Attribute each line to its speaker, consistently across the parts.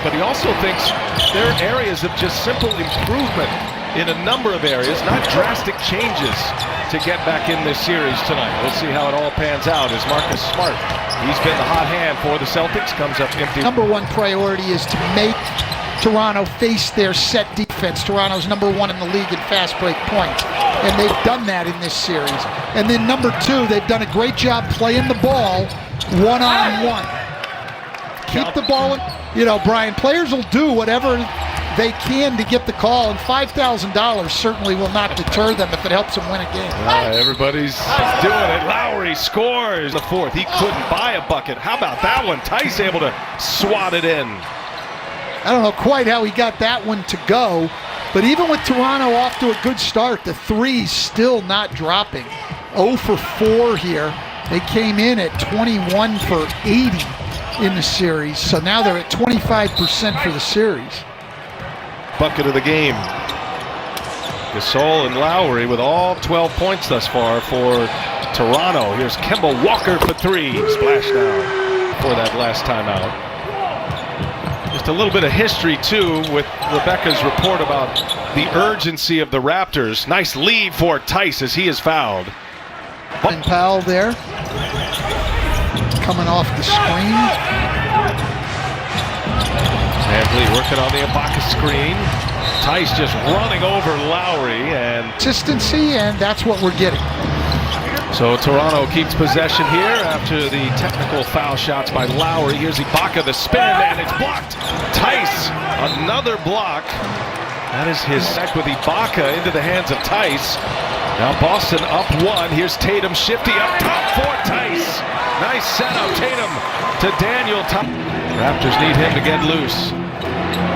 Speaker 1: but he also thinks there are areas of just simple improvement in a number of areas, not drastic changes to get back in this series tonight. We'll see how it all pans out as Marcus Smart, he's been the hot hand for the Celtics, comes up empty.
Speaker 2: Number one priority is to make Toronto face their set defense. Toronto's number one in the league in fast break points, and they've done that in this series. And then number two, they've done a great job playing the ball one-on-one. Keep the ball in. You know, Brian, players will do whatever they can to get the call, and $5,000 certainly will not deter them if it helps them win a game.
Speaker 1: Everybody's doing it. Lowry scores the fourth. He couldn't buy a bucket. How about that one? Theis able to swat it in.
Speaker 2: I don't know quite how he got that one to go, but even with Toronto off to a good start, the three's still not dropping. 0 for 4 here. They came in at 21 for 80 in the series, so now they're at 25% for the series.
Speaker 1: Bucket of the game. Gasol and Lowry with all 12 points thus far for Toronto. Here's Kemba Walker for 3. Splashdown for that last timeout. Just a little bit of history, too, with Rebecca's report about the urgency of the Raptors. Nice lead for Theis as he is fouled.
Speaker 2: And Powell there, coming off the screen.
Speaker 1: Van working on the Ibaka screen. Theis just running over Lowry and
Speaker 2: consistency, and that's what we're getting.
Speaker 1: So Toronto keeps possession here after the technical foul shots by Lowry. Here's Ibaka, the spin, and it's blocked. Theis, another block. That is his sack with Ibaka into the hands of Theis. Now Boston up 1. Here's Tatum shifty up top for Theis. Nice setup, Tatum to Daniel. Raptors need him to get loose.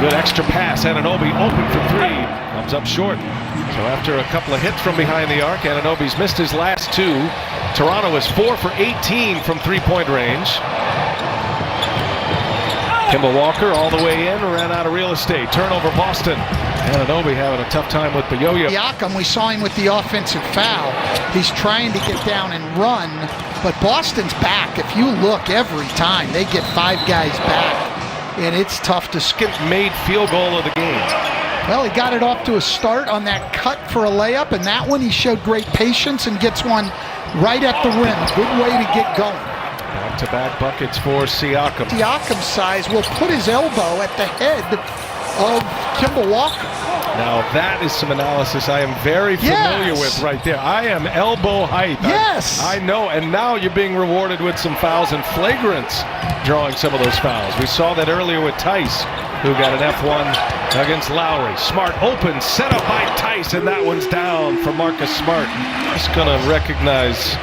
Speaker 1: Good extra pass. Anunoby open for 3. Comes up short. So after a couple of hits from behind the arc, Anunoby's missed his last 2. Toronto is 4 for 18 from three-point range. Kemba Walker all the way in, ran out of real estate. Turnover Boston. Anunoby having a tough time with Bayoya.
Speaker 2: Siakam, we saw him with the offensive foul. He's trying to get down and run, but Boston's back. If you look every time, they get 5 guys back, and it's tough to skip.
Speaker 1: Made field goal of the game.
Speaker 2: Well, he got it off to a start on that cut for a layup, and that one he showed great patience and gets one right at the rim. Good way to get going.
Speaker 1: Back-to-back buckets for Siakam.
Speaker 2: Siakam's size will put his elbow at the head of Kemba Walker.
Speaker 1: Now that is some analysis I am very familiar with right there. I am elbow height.
Speaker 2: Yes.
Speaker 1: I know, and now you're being rewarded with some fouls and flagrants drawing some of those fouls. We saw that earlier with Theis, who got an F1 against Lowry. Smart open, set up by Theis, and that one's down for Marcus Smart. Just gonna recognize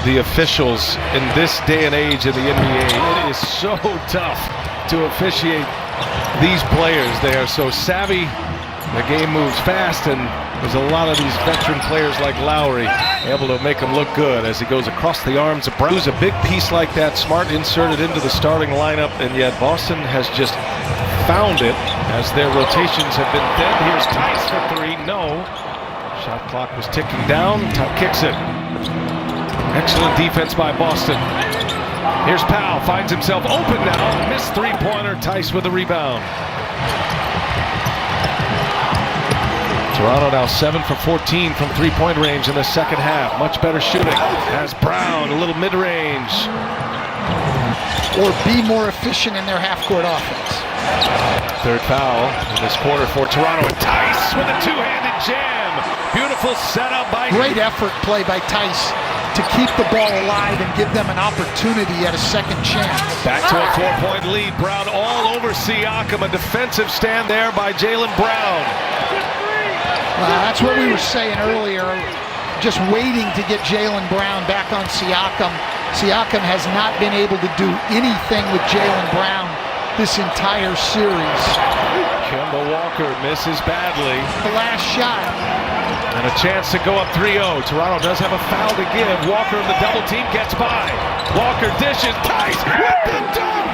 Speaker 1: the officials in this day and age in the NBA. It is so tough to officiate these players. They are so savvy. The game moves fast, and there's a lot of these veteran players like Lowry able to make him look good as he goes across the arms of Brown. Who's a big piece like that. Smart inserted into the starting lineup, and yet Boston has just found it as their rotations have been thin. Here's Theis for 3. No. Shot clock was ticking down. Kicks it. Excellent defense by Boston. Here's Powell, finds himself open now. Missed three-pointer. Theis with the rebound. Toronto now 7 for 14 from three-point range in the second half. Much better shooting. Has Brown, a little mid-range.
Speaker 2: Or be more efficient in their half-court offense.
Speaker 1: Third foul in this quarter for Toronto. And Theis with a two-handed jam. Beautiful setup by...
Speaker 2: Great effort play by Theis to keep the ball alive and give them an opportunity at a second chance.
Speaker 1: Back to a 4-point lead. Brown all over Siakam. A defensive stand there by Jaylen Brown.
Speaker 2: That's what we were saying earlier. Just waiting to get Jaylen Brown back on Siakam. Siakam has not been able to do anything with Jaylen Brown this entire series.
Speaker 1: Kemba Walker misses badly.
Speaker 2: The last shot.
Speaker 1: And a chance to go up 3-0. Toronto does have a foul to give. Walker in the double team gets by. Walker dishes. Theis with the dunk!